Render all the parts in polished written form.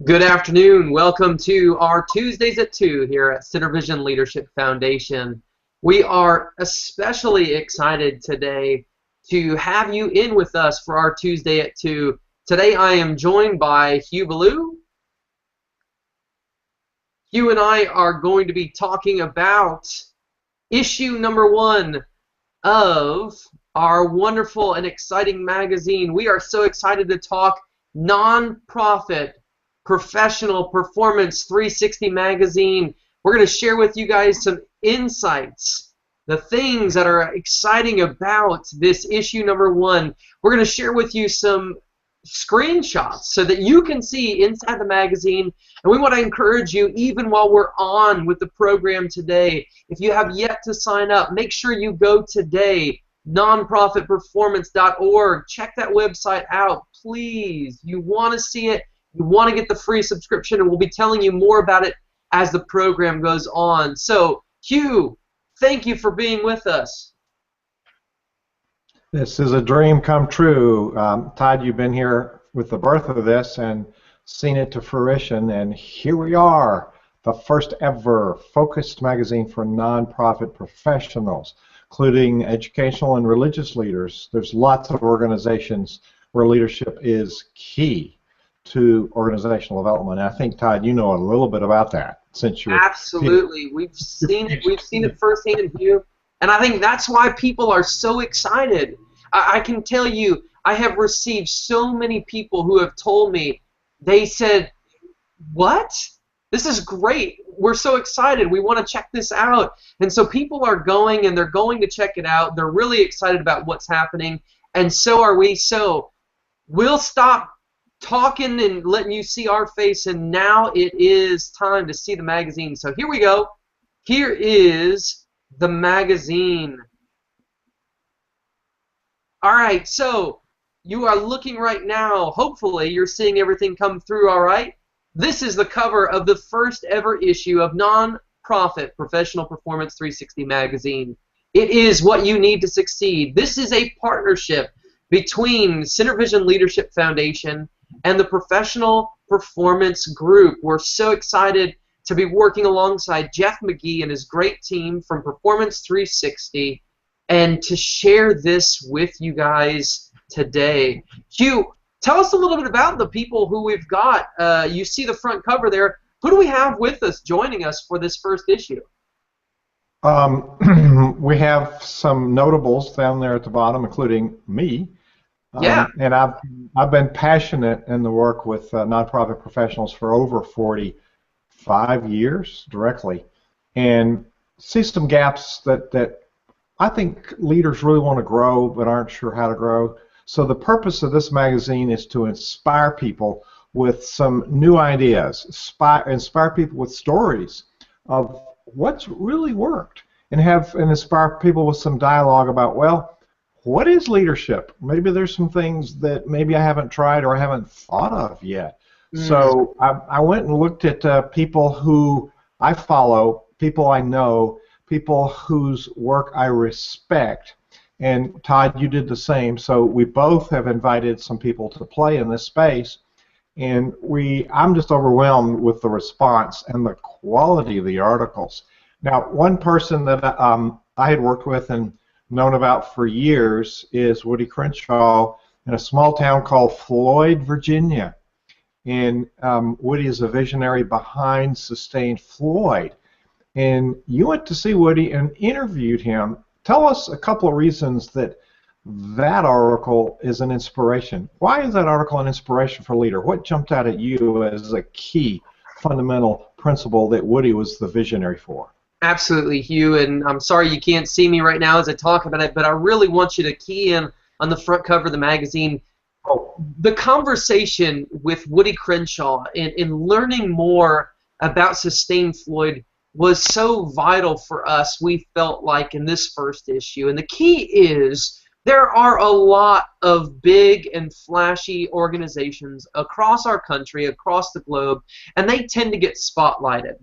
Good afternoon. Welcome to our Tuesdays at 2 here at CenterVision Leadership Foundation. We are especially excited today to have you in with us for our Tuesday at 2. Today I am joined by Hugh Ballou. Hugh and I are going to be talking about issue number 1 of our wonderful and exciting magazine. We are so excited to talk nonprofit Professional Performance 360 magazine. We're going to share with you guys some insights, the things that are exciting about this issue number 1. We're going to share with you some screenshots so that you can see inside the magazine, and we want to encourage you, even while we're on with the program today, if you have yet to sign up, make sure you go today, nonprofitperformance.org. Check that website out, please. You want to see it. You want to get the free subscription, and we'll be telling you more about it as the program goes on. So, Hugh, thank you for being with us. This is a dream come true. Todd, you've been here with the birth of this and seen it to fruition, and here we are, the first ever focused magazine for nonprofit professionals, including educational and religious leaders. There's lots of organizations where leadership is key to organizational development. And I think, Todd, you know a little bit about that since you're absolutely. We've seen it firsthand, Hugh, and I think that's why people are so excited. I can tell you, I have received so many people who have told me, they said, "What? This is great. We're so excited. We want to check this out." And so people are going, and they're going to check it out. They're really excited about what's happening, and so are we. So we'll stop talking and letting you see our face, and now it is time to see the magazine. So here we go. Here is the magazine. All right, so you are looking right now. Hopefully you're seeing everything come through all right. This is the cover of the first ever issue of Nonprofit Professional Performance 360 magazine. It is what you need to succeed. This is a partnership between CenterVision Leadership Foundation and the Professional Performance Group. We're so excited to be working alongside Jeff McGee and his great team from Performance 360 and to share this with you guys today. Hugh, tell us a little bit about the people who we've got. You see the front cover there. Who do we have with us joining us for this first issue? We have some notables down there at the bottom, including me. Yeah. And I've been passionate in the work with nonprofit professionals for over 45 years directly, and see some gaps that I think leaders really want to grow but aren't sure how to grow. So the purpose of this magazine is to inspire people with some new ideas, inspire people with stories of what's really worked, and inspire people with some dialogue about, well, what is leadership? Maybe there's some things that maybe I haven't tried or I haven't thought of yet. So I went and looked at people who I follow, people I know, people whose work I respect. And Todd, you did the same. So we both have invited some people to play in this space. And I'm just overwhelmed with the response and the quality of the articles. Now, one person that I had worked with and known about for years is Woody Crenshaw in a small town called Floyd, Virginia. And Woody is a visionary behind Sustain Floyd. And you went to see Woody and interviewed him. Tell us a couple of reasons that article is an inspiration. Why is that article an inspiration for a leader? What jumped out at you as a key fundamental principle that Woody was the visionary for? Absolutely, Hugh, and I'm sorry you can't see me right now as I talk about it, but I really want you to key in on the front cover of the magazine. The conversation with Woody Crenshaw in learning more about Sustain Floyd was so vital for us, we felt like, in this first issue. And the key is there are a lot of big and flashy organizations across our country, across the globe, and they tend to get spotlighted.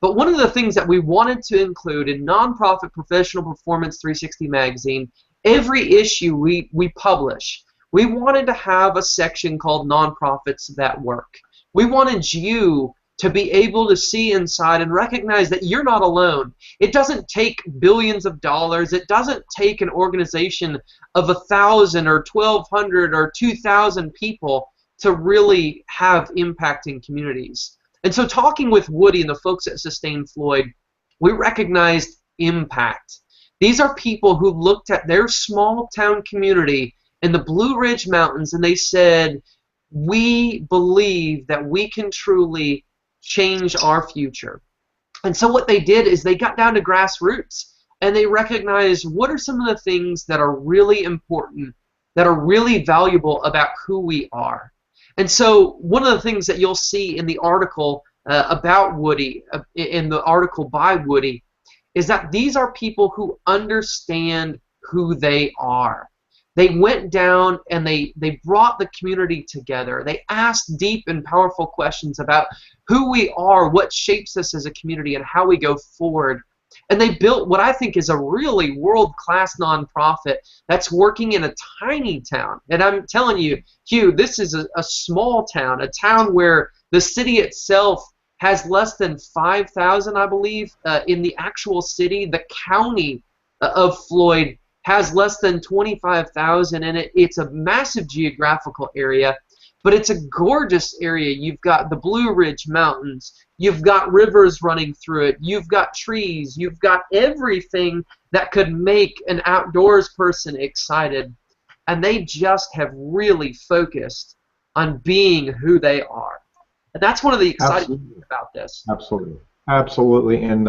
But one of the things that we wanted to include in Nonprofit Professional Performance 360 magazine, every issue we publish, we wanted to have a section called Nonprofits That Work. We wanted you to be able to see inside and recognize that you're not alone. It doesn't take billions of dollars. It doesn't take an organization of 1,000 or 1,200 or 2,000 people to really have impact in communities. And so talking with Woody and the folks at Sustain Floyd, we recognized impact. These are people who looked at their small town community in the Blue Ridge Mountains and they said, we believe that we can truly change our future. And so what they did is they got down to grassroots and they recognized what are some of the things that are really important, that are really valuable about who we are. And so one of the things that you'll see in the article about Woody, in the article by Woody, is that these are people who understand who they are. They went down and they brought the community together. They asked deep and powerful questions about who we are, what shapes us as a community, and how we go forward. And they built what I think is a really world-class nonprofit that's working in a tiny town. And I'm telling you, Hugh, this is a small town, a town where the city itself has less than 5,000, I believe, in the actual city. The county of Floyd has less than 25,000 in it. It's a massive geographical area, but it's a gorgeous area. You've got the Blue Ridge Mountains. You've got rivers running through it. You've got trees. You've got everything that could make an outdoors person excited. And they just have really focused on being who they are. And that's one of the exciting things about this. Absolutely. Absolutely, and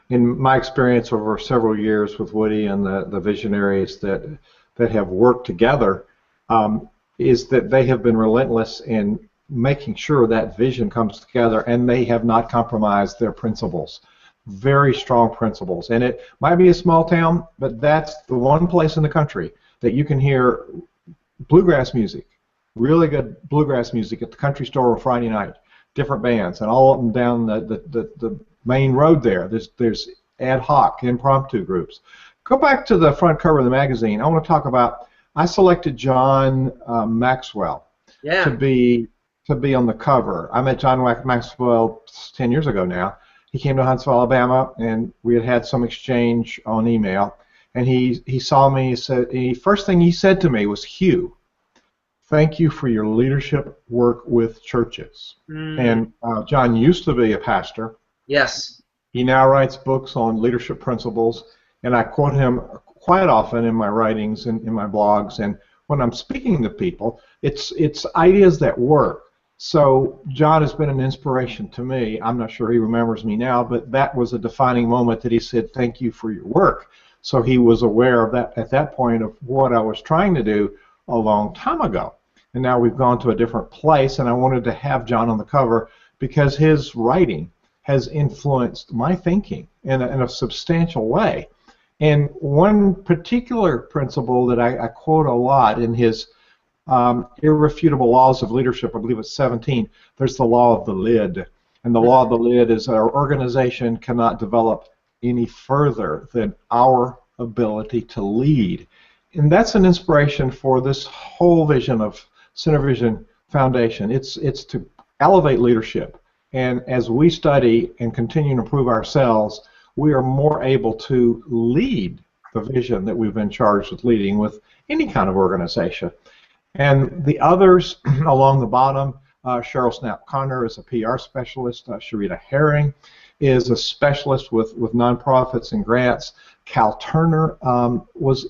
in my experience over several years with Woody and the visionaries that have worked together, is that they have been relentless in making sure that vision comes together, and they have not compromised their principles. Very strong principles, and it might be a small town, but that's the one place in the country that you can hear bluegrass music, really good bluegrass music at the country store on Friday night. Different bands, and all up and down the main road there. There's ad hoc, impromptu groups. Go back to the front cover of the magazine. I want to talk about. I selected John Maxwell to be on the cover. I met John Maxwell 10 years ago now. He came to Huntsville, Alabama, and we had some exchange on email. And he saw me. He said, the first thing he said to me was, "Hugh, thank you for your leadership work with churches." And John used to be a pastor. Yes. He now writes books on leadership principles, and I quote him quite often in my writings and in my blogs. And when I'm speaking to people, it's ideas that work. So John has been an inspiration to me. I'm not sure he remembers me now, but that was a defining moment that he said, "Thank you for your work." So he was aware of that at that point of what I was trying to do a long time ago. And now we've gone to a different place, and I wanted to have John on the cover because his writing has influenced my thinking in a substantial way. And one particular principle that I quote a lot in his Irrefutable Laws of Leadership, I believe it's 17, there's the law of the lid. And the law of the lid is our organization cannot develop any further than our ability to lead. And that's an inspiration for this whole vision of Center Vision Foundation. It's to elevate leadership, and as we study and continue to improve ourselves, we are more able to lead the vision that we've been charged with leading with any kind of organization. And the others along the bottom, Cheryl Snap-Conner is a PR specialist. Sharita Herring is a specialist with nonprofits and grants. Cal Turner was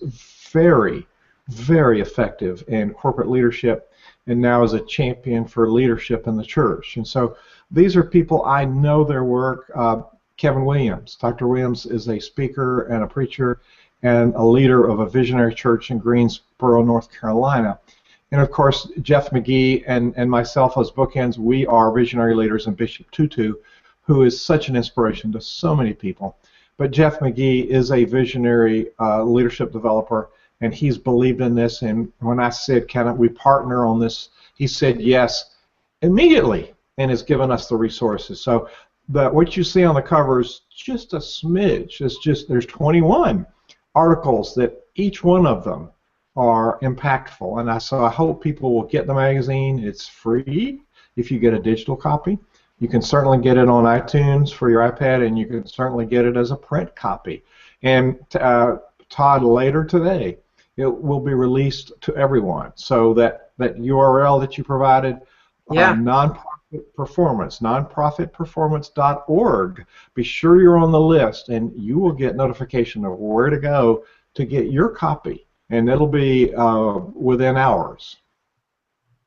very, very effective in corporate leadership, and now is a champion for leadership in the church. And so these are people, I know their work. Kevin Williams. Dr. Williams is a speaker and a preacher and a leader of a visionary church in Greensboro, North Carolina. And of course, Jeff McGee and myself as bookends, we are visionary leaders, and Bishop Tutu, who is such an inspiration to so many people. But Jeff McGee is a visionary leadership developer, and he's believed in this. And when I said, can we partner on this, he said yes immediately and has given us the resources. So what you see on the cover is just a smidge. It's just, there's 21 articles that each one of them are impactful. And so I hope people will get the magazine. It's free if you get a digital copy. You can certainly get it on iTunes for your iPad, and you can certainly get it as a print copy. And Todd, later today, it will be released to everyone. So that URL that you provided, Yeah. Nonprofit Performance, nonprofitperformance.org. Be sure you're on the list, and you will get notification of where to go to get your copy, and it'll be within hours.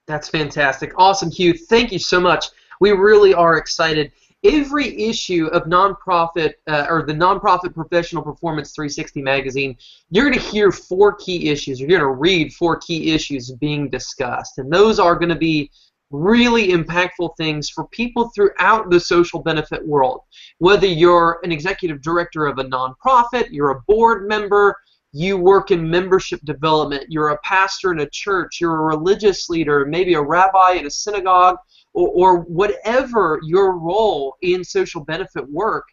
That's fantastic. Awesome, Hugh. Thank you so much. We really are excited. Every issue of Nonprofit or the Nonprofit Professional Performance 360 magazine, you're going to hear 4 key issues. You're going to read 4 key issues being discussed, and those are going to be really impactful things for people throughout the social benefit world. Whether you're an executive director of a nonprofit, you're a board member, you work in membership development, you're a pastor in a church, you're a religious leader, maybe a rabbi in a synagogue, or whatever your role in social benefit work,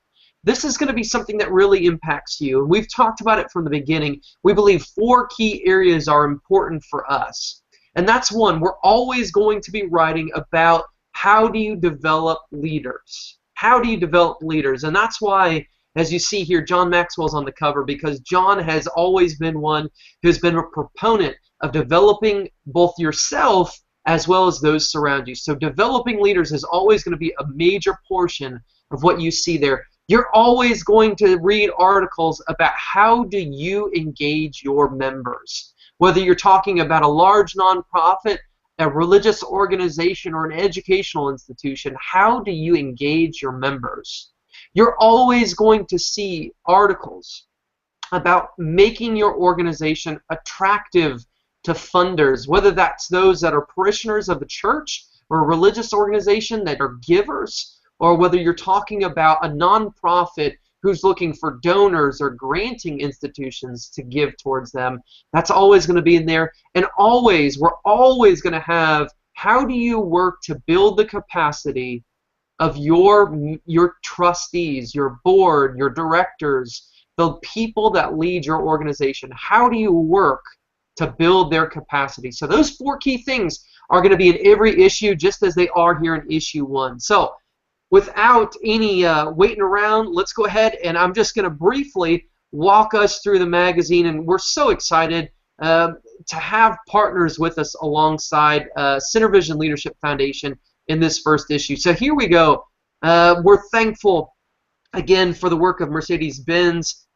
this is going to be something that really impacts you. And we've talked about it from the beginning. We believe 4 key areas are important for us. And that's one, we're always going to be writing about how do you develop leaders. How do you develop leaders? And that's why, as you see here, John Maxwell's on the cover, because John has always been one who's been a proponent of developing both yourself as well as those surround you. So developing leaders is always going to be a major portion of what you see there. You're always going to read articles about how do you engage your members. Whether you're talking about a large nonprofit, a religious organization, or an educational institution, how do you engage your members? You're always going to see articles about making your organization attractive to funders, whether that's those that are parishioners of the church or a religious organization that are givers, or whether you're talking about a nonprofit who's looking for donors or granting institutions to give towards them. That's always going to be in there. And always, we're always going to have, how do you work to build the capacity of your trustees, your board, your directors, the people that lead your organization? How do you work to build their capacity? So those 4 key things are going to be in every issue, just as they are here in issue 1. So without any waiting around, let's go ahead, and I'm just going to briefly walk us through the magazine. And we're so excited to have partners with us alongside Center Vision Leadership Foundation in this first issue. So here we go. We're thankful again for the work of Mercedes-Benz.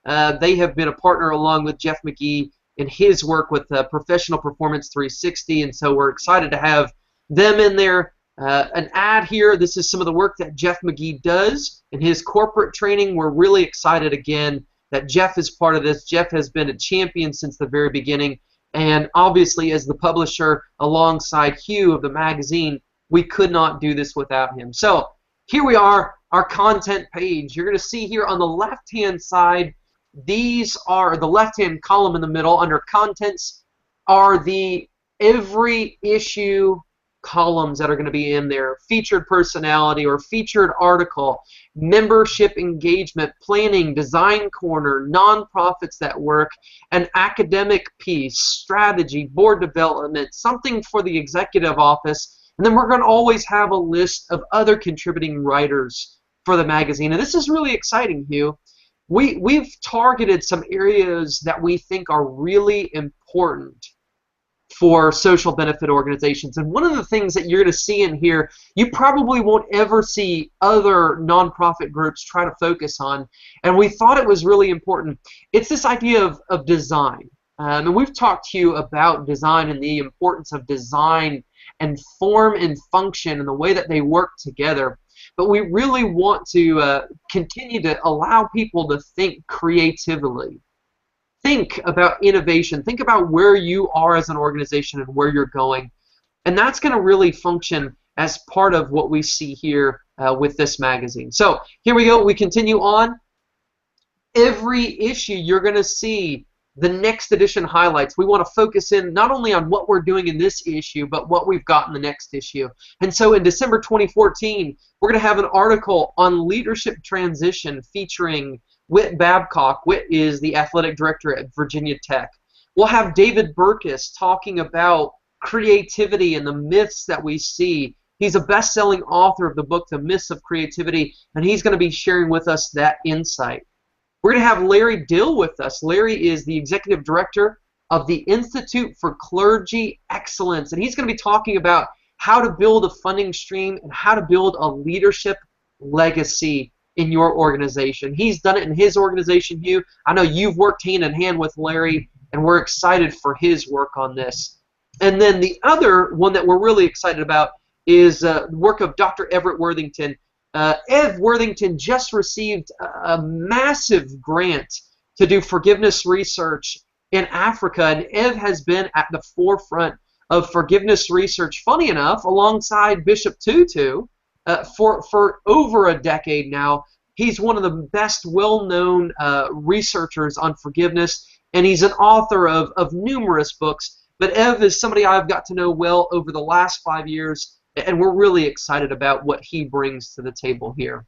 They have been a partner along with Jeff McGee in his work with Professional Performance 360, and so we're excited to have them in there. An ad here. This is some of the work that Jeff McGee does in his corporate training. We're really excited again that Jeff is part of this. Jeff has been a champion since the very beginning, and obviously as the publisher alongside Hugh of the magazine, we could not do this without him. So here we are, our content page. You're going to see here on the left-hand side, these are the left-hand column in the middle under contents are the every issue columns that are going to be in there: featured personality or featured article, membership engagement, planning, design corner, nonprofits that work, an academic piece, strategy, board development, something for the executive office, and then we're going to always have a list of other contributing writers for the magazine. And this is really exciting, Hugh. We've targeted some areas that we think are really important for social benefit organizations. And one of the things that you're going to see in here, you probably won't ever see other nonprofit groups try to focus on, and we thought it was really important. It's this idea of design. And we've talked to you about design and the importance of design and form and function and the way that they work together. But we really want to continue to allow people to think creatively. Think about innovation. Think about where you are as an organization and where you're going. And that's going to really function as part of what we see here with this magazine. So here we go. We continue on. Every issue you're going to see the next edition highlights. We want to focus in not only on what we're doing in this issue, but what we've got in the next issue. And so in December 2014, we're going to have an article on leadership transition featuring Whit Babcock. Whit is the athletic director at Virginia Tech. We'll have David Burkus talking about creativity and the myths that we see. He's a best-selling author of the book, The Myths of Creativity, and he's going to be sharing with us that insight. We're going to have Larry Dill with us. Larry is the executive director of the Institute for Clergy Excellence, and he's going to be talking about how to build a funding stream and how to build a leadership legacy in your organization. He's done it in his organization, Hugh. I know you've worked hand in hand with Larry, and we're excited for his work on this. And then the other one that we're really excited about is the work of Dr. Everett Worthington. Ev Worthington just received a massive grant to do forgiveness research in Africa, and Ev has been at the forefront of forgiveness research, funny enough, alongside Bishop Tutu for over a decade now. He's one of the best well-known researchers on forgiveness, and he's an author of numerous books. But Ev is somebody I've got to know well over the last 5 years, and we're really excited about what he brings to the table here.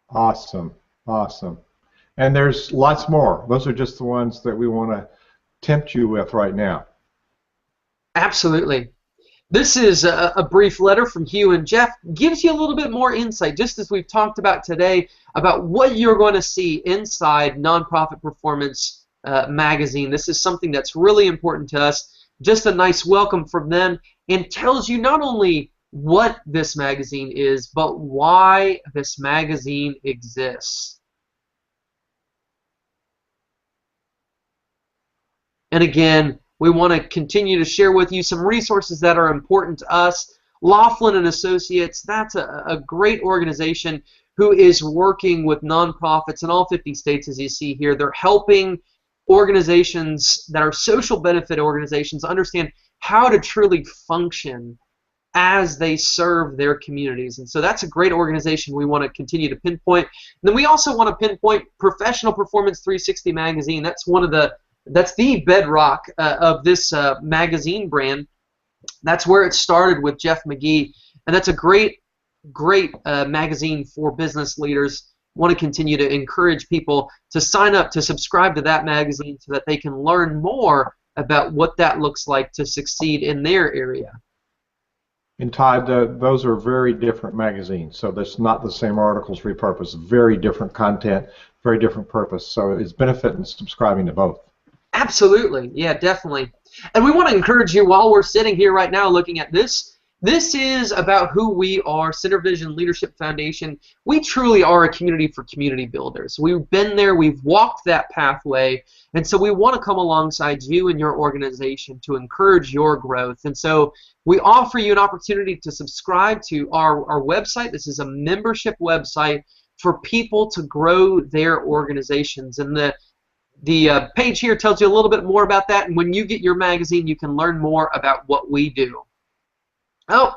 Awesome, awesome. And there's lots more. Those are just the ones that we want to tempt you with right now. Absolutely. This is a brief letter from Hugh and Jeff. Gives you a little bit more insight, just as we've talked about today, about what you're going to see inside Nonprofit Performance magazine. This is something that's really important to us. Just a nice welcome from them, and tells you not only what this magazine is, but why this magazine exists. And again, we want to continue to share with you some resources that are important to us. Laughlin and Associates, that's a great organization who is working with nonprofits in all 50 states, as you see here. They're helping organizations that are social benefit organizations understand how to truly function as they serve their communities. And so that's a great organization we want to continue to pinpoint. And then we also want to pinpoint Professional Performance 360 magazine. That's the bedrock of this magazine brand. That's where it started with Jeff McGee, and that's a great magazine for business leaders. Want to continue to encourage people to sign up, to subscribe to that magazine so that they can learn more about what that looks like to succeed in their area. And Todd, those are very different magazines, so that's not the same articles repurposed. Very different content, very different purpose. So it's benefiting subscribing to both. Absolutely, yeah, definitely. And we want to encourage you while we're sitting here right now looking at this. This is about who we are, Center Vision Leadership Foundation. We truly are a community for community builders. We've been there, we've walked that pathway, and so we want to come alongside you and your organization to encourage your growth. And so we offer you an opportunity to subscribe to our website. This is a membership website for people to grow their organizations. And the page here tells you a little bit more about that, and when you get your magazine, you can learn more about what we do. Oh,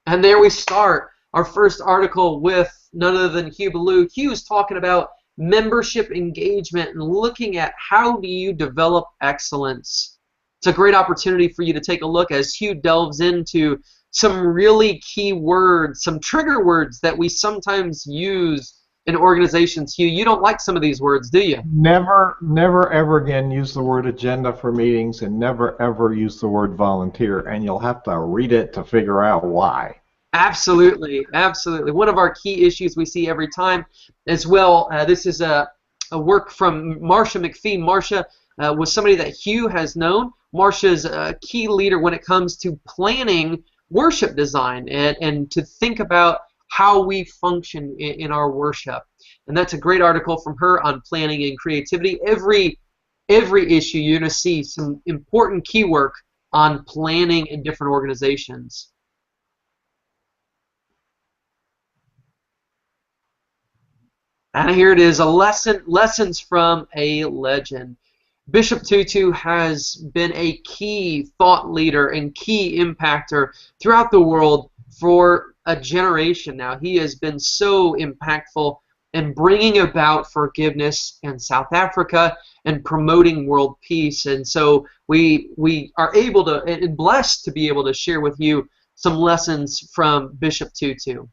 and there we start our first article with none other than Hugh Ballou. Hugh's talking about membership engagement and looking at how do you develop excellence. It's a great opportunity for you to take a look as Hugh delves into some really key words, some trigger words that we sometimes use in organizations. Hugh, you don't like some of these words, do you? Never ever again use the word agenda for meetings, and never ever use the word volunteer, and you'll have to read it to figure out why. Absolutely, absolutely. One of our key issues we see every time as well. This is a work from Marcia McPhee. Marcia was somebody that Hugh has known. Marcia's a key leader when it comes to planning worship design and to think about how we function in our worship. And that's a great article from her on planning and creativity. Every issue you're going to see some important key work on planning in different organizations. And here it is, lessons from a legend. Bishop Tutu has been a key thought leader and key impactor throughout the world for a generation now. He has been so impactful in bringing about forgiveness in South Africa and promoting world peace. And so we are able to, and blessed to be able to share with you some lessons from Bishop Tutu.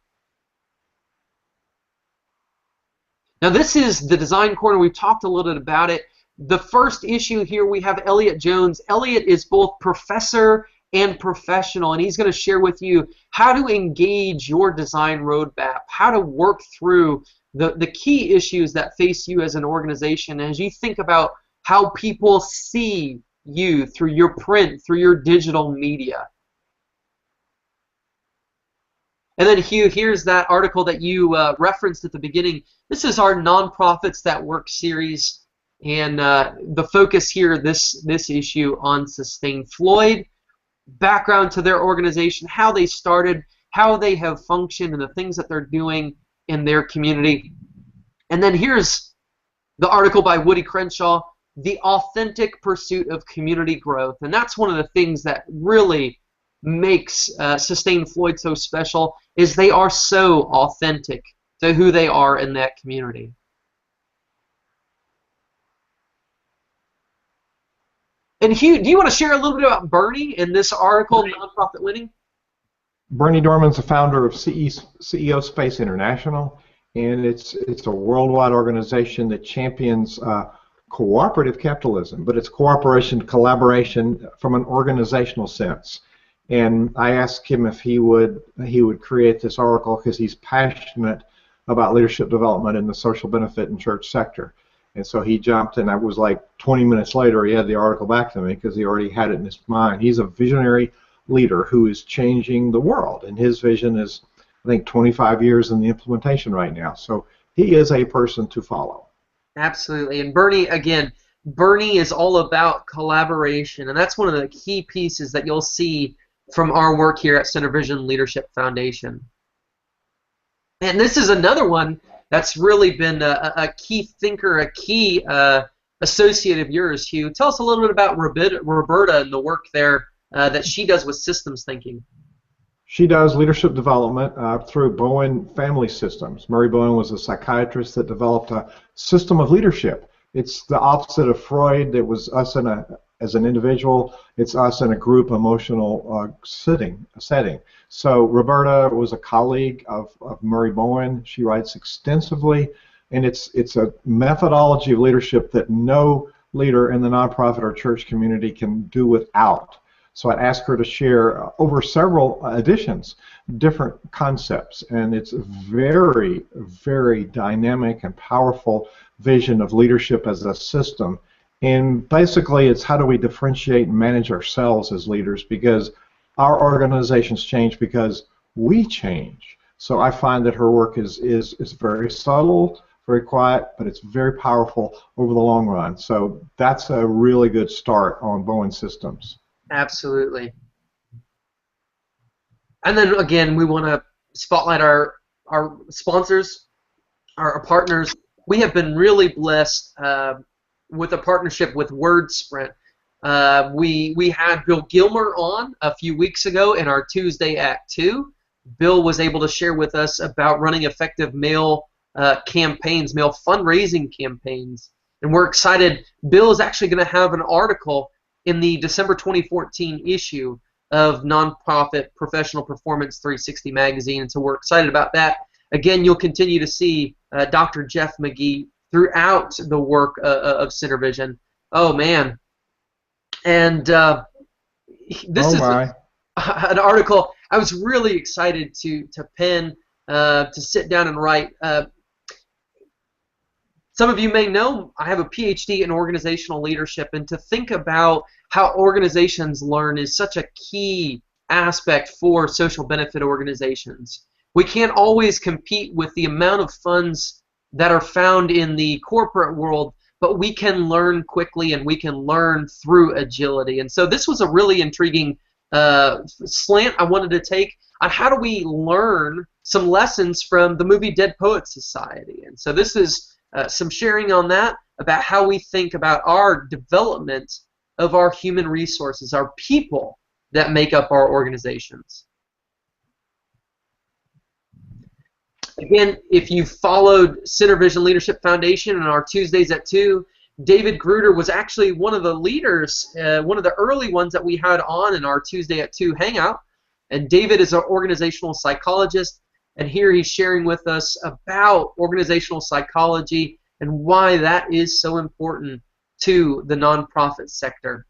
Now this is the Design Corner. We've talked a little bit about it. The first issue here, we have Elliot Jones. Elliot is both professor and professional, and he's going to share with you how to engage your design roadmap, how to work through the key issues that face you as an organization as you think about how people see you through your print, through your digital media. And then Hugh, here's that article that you referenced at the beginning. This is our Nonprofits That Work series, and the focus here, this issue on Sustain Floyd, background to their organization, how they started, how they have functioned, and the things that they're doing in their community. And then here's the article by Woody Crenshaw, The Authentic Pursuit of Community Growth. And that's one of the things that really makes Sustain Floyd so special, is they are so authentic to who they are in that community. And Hugh, do you want to share a little bit about Bernie in this article, Nonprofit Winning? Bernie Dorman's the founder of CEO Space International, and it's a worldwide organization that champions cooperative capitalism, but it's cooperation, collaboration from an organizational sense. And I asked him if he would create this article because he's passionate about leadership development in the social benefit and church sector. And so he jumped, and I was like 20 minutes later, he had the article back to me because he already had it in his mind. He's a visionary leader who is changing the world, and his vision is, I think, 25 years in the implementation right now. So he is a person to follow. Absolutely. And Bernie, again, Bernie is all about collaboration, and that's one of the key pieces that you'll see from our work here at Center Vision Leadership Foundation. And this is another one that's really been a key thinker, a key associate of yours, Hugh. Tell us a little bit about Roberta and the work there that she does with systems thinking. She does leadership development through Bowen Family Systems. Murray Bowen was a psychiatrist that developed a system of leadership. It's the opposite of Freud. It was us as an individual. It's us in a group emotional setting. So Roberta was a colleague of Murray Bowen. She writes extensively, and it's a methodology of leadership that no leader in the nonprofit or church community can do without. So I asked her to share over several editions different concepts, and it's a very, very dynamic and powerful vision of leadership as a system. And basically, it's how do we differentiate and manage ourselves as leaders, because our organizations change because we change. So I find that her work is very subtle, very quiet, but it's very powerful over the long run. So that's a really good start on Bowen Systems. Absolutely. And then again, we want to spotlight our sponsors, our partners. We have been really blessed with a partnership with WordSprint. We had Bill Gilmer on a few weeks ago in our Tuesday at 2. Bill was able to share with us about running effective mail campaigns, mail fundraising campaigns. And we're excited. Bill is actually going to have an article in the December 2014 issue of Nonprofit Professional Performance 360 magazine, and so we're excited about that. Again, you'll continue to see Dr. Jeff McGee throughout the work of Center Vision. Oh, man. And this is an article I was really excited to pen, to sit down and write. Some of you may know I have a PhD in organizational leadership, and to think about how organizations learn is such a key aspect for social benefit organizations. We can't always compete with the amount of funds that are found in the corporate world, but we can learn quickly and we can learn through agility. And so this was a really intriguing slant I wanted to take on how do we learn some lessons from the movie Dead Poets Society. And so this is some sharing on that, about how we think about our development of our human resources, our people that make up our organizations. Again, if you followed Center Vision Leadership Foundation and our Tuesdays at 2, David Gruder was actually one of the leaders, one of the early ones that we had on in our Tuesday at 2 hangout. And David is an organizational psychologist, and here he's sharing with us about organizational psychology and why that is so important to the nonprofit sector.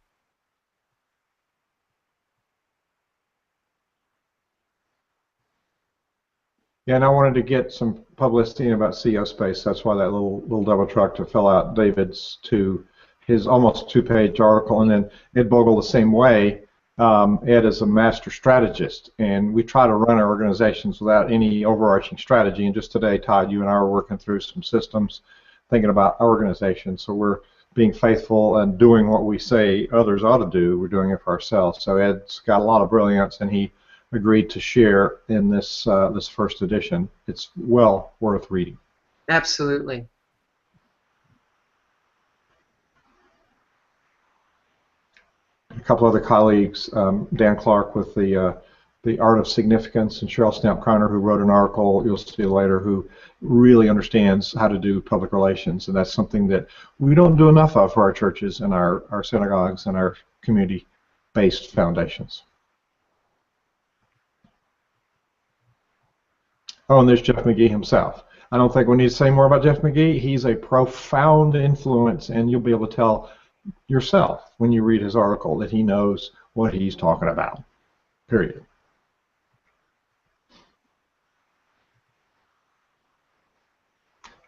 Yeah, and I wanted to get some publicity about CEO Space. That's why that little double truck to fill out David's his almost two-page article, and then Ed Bogle the same way. Ed is a master strategist, and we try to run our organizations without any overarching strategy. And just today, Todd, you and I are working through some systems, thinking about our organization. So we're being faithful and doing what we say others ought to do. We're doing it for ourselves. So Ed's got a lot of brilliance, and he agreed to share in this this first edition. It's well worth reading. Absolutely. A couple other colleagues, Dan Clark with the Art of Significance, and Cheryl Snap-Connor, who wrote an article you'll see later, who really understands how to do public relations, and that's something that we don't do enough of for our churches and our synagogues and our community-based foundations. Oh, and there's Jeff McGee himself. I don't think we need to say more about Jeff McGee. He's a profound influence, and you'll be able to tell yourself when you read his article that he knows what he's talking about, period.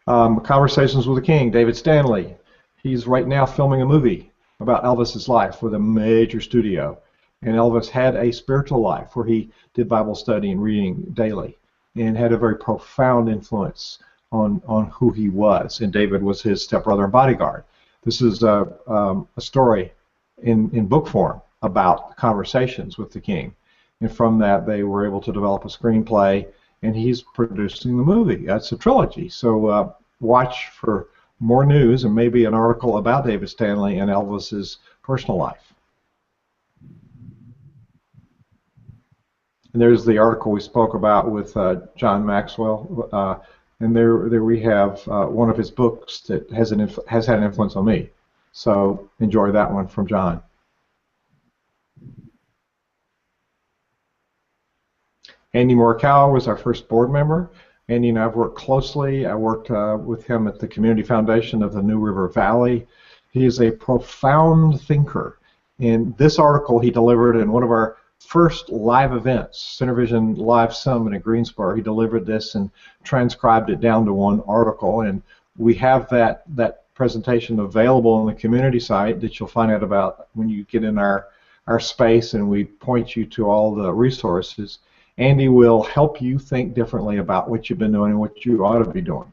Conversations with the King, David Stanley. He's right now filming a movie about Elvis's life with a major studio. And Elvis had a spiritual life where he did Bible study and reading daily, and had a very profound influence on who he was. And David was his stepbrother and bodyguard. This is a story in book form about conversations with the King. And from that, they were able to develop a screenplay, and he's producing the movie. That's a trilogy. So watch for more news and maybe an article about David Stanley and Elvis's personal life. And there's the article we spoke about with John Maxwell, and there we have one of his books that has had an influence on me. So enjoy that one from John. Andy Morikawa was our first board member. Andy and I have worked closely. I worked with him at the Community Foundation of the New River Valley. He is a profound thinker. In this article he delivered in one of our first live events, CenterVision Live Summit in Greensboro. He delivered this and transcribed it down to one article, and we have that presentation available on the community site that you'll find out about when you get in our space, and we point you to all the resources. Andy will help you think differently about what you've been doing and what you ought to be doing.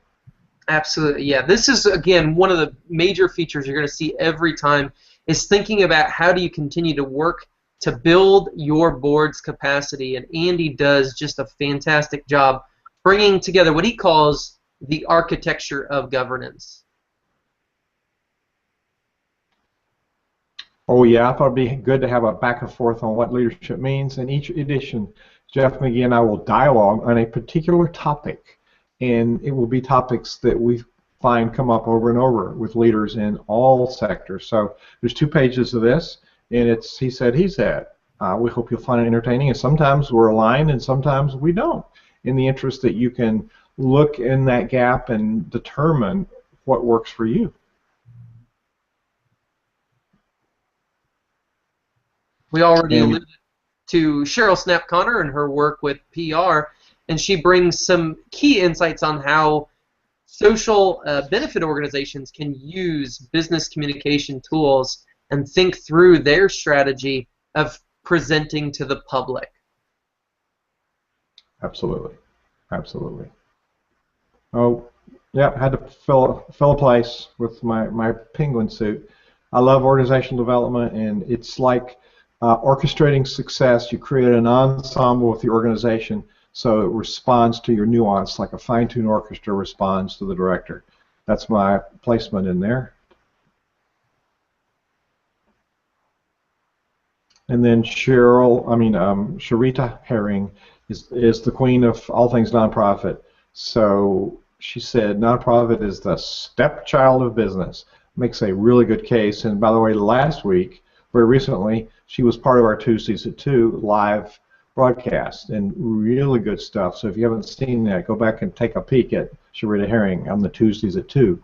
Absolutely, yeah. This is, again, one of the major features you're going to see every time is thinking about how do you continue to work to build your board's capacity, and Andy does just a fantastic job bringing together what he calls the architecture of governance. Oh yeah, I thought it'd be good to have a back and forth on what leadership means. In each edition, Jeff McGee and I will dialogue on a particular topic, and it will be topics that we find come up over and over with leaders in all sectors. So there's 2 pages of this, and it's he said, he said. We hope you'll find it entertaining, and sometimes we're aligned and sometimes we don't, in the interest that you can look in that gap and determine what works for you. We already alluded to Cheryl Snap-Connor and her work with PR, and she brings some key insights on how social benefit organizations can use business communication tools and think through their strategy of presenting to the public. Absolutely, absolutely. Oh, yeah, had to fill a place with my penguin suit. I love organizational development, and it's like orchestrating success. You create an ensemble with the organization so it responds to your nuance, like a fine-tuned orchestra responds to the director. That's my placement in there. And then Sharita Herring is the queen of all things nonprofit. So she said nonprofit is the stepchild of business. Makes a really good case. And by the way, last week, very recently, she was part of our Tuesdays at 2 live broadcast, and really good stuff. So if you haven't seen that, go back and take a peek at Sharita Herring on the Tuesdays at 2.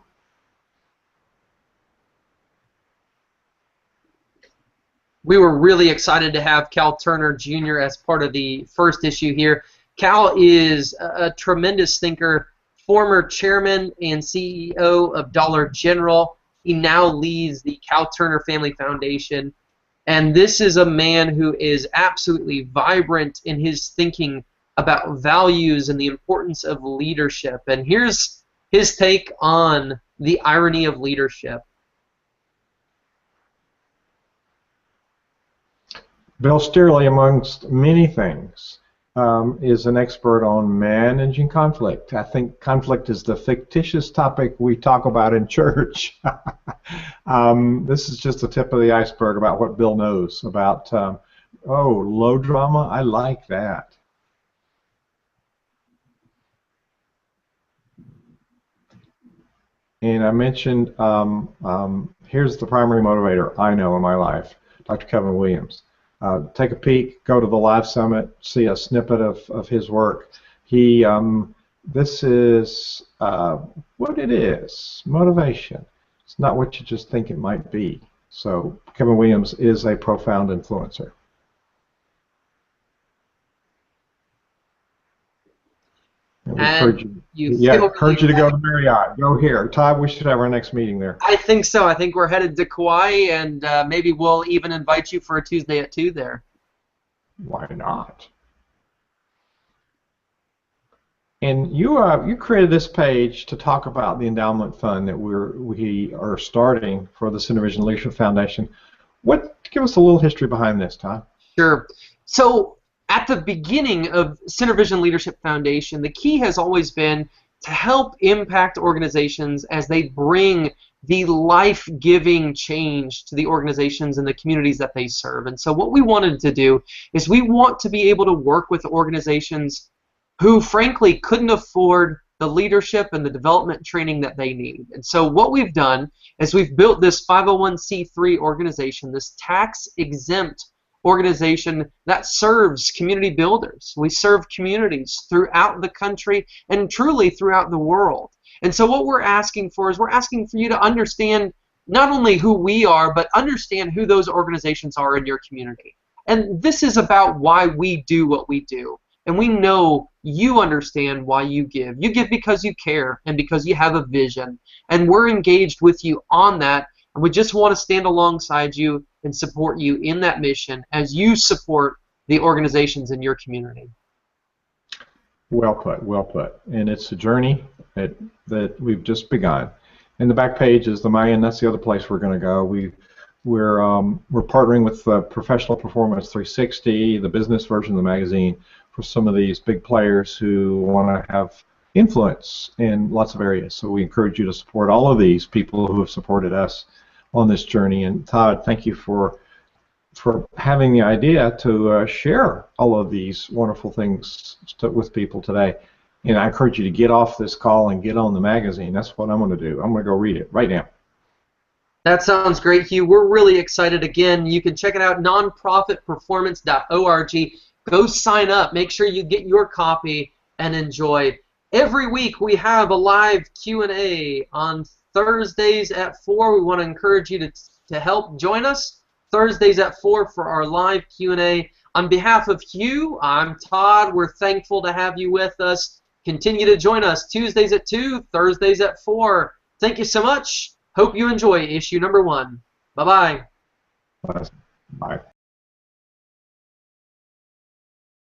we were really excited to have Cal Turner Jr. as part of the first issue here. Cal is a tremendous thinker, former chairman and CEO of Dollar General. He now leads the Cal Turner Family Foundation. And this is a man who is absolutely vibrant in his thinking about values and the importance of leadership. And here's his take on the irony of leadership. Bill Steerley, amongst many things, is an expert on managing conflict. I think conflict is the fictitious topic we talk about in church. This is just the tip of the iceberg about what Bill knows about, low drama. I like that. And I mentioned, here's the primary motivator I know in my life, Dr. Kevin Williams. Take a peek, go to the Live Summit, see a snippet of his work. This is what it is, motivation. It's not what you just think it might be. So Kevin Williams is a profound influencer. And we encourage you to go to Marriott. Go here. Todd, we should have our next meeting there. I think so. I think we're headed to Kauai, and maybe we'll even invite you for a Tuesday at 2 there. Why not? And you created this page to talk about the endowment fund that we are starting for the CenterVision Leadership Foundation. Give us a little history behind this, Todd. Sure. So at the beginning of CenterVision Leadership Foundation, the key has always been to help impact organizations as they bring the life-giving change to the organizations and the communities that they serve. And so what we wanted to do is we want to be able to work with organizations who, frankly, couldn't afford the leadership and the development training that they need. And so what we've done is we've built this 501c3 organization, this tax-exempt organization that serves community builders. We serve communities throughout the country and truly throughout the world. And so what we're asking for is we're asking for you to understand not only who we are, but understand who those organizations are in your community. And this is about why we do what we do. And we know you understand why you give. You give because you care and because you have a vision. And we're engaged with you on that. And we just want to stand alongside you and support you in that mission as you support the organizations in your community. Well put, well put. And it's a journey that we've just begun. And the back page is the Mayan. That's the other place we're going to go. We're partnering with Professional Performance 360, the business version of the magazine, for some of these big players who want to have influence in lots of areas. So we encourage you to support all of these people who have supported us on this journey. And Todd, thank you for having the idea to share all of these wonderful things with people today. And I encourage you to get off this call and get on the magazine. That's what I'm going to do. I'm going to go read it right now. That sounds great, Hugh. We're really excited. Again, you can check it out, nonprofitperformance.org. Go sign up. Make sure you get your copy and enjoy. Every week we have a live Q&A on Thursdays at 4. We want to encourage you to help join us Thursdays at 4 for our live Q&A. On behalf of Hugh, I'm Todd. We're thankful to have you with us. Continue to join us Tuesdays at 2, Thursdays at 4. Thank you so much. Hope you enjoy issue number 1. Bye-bye. Bye.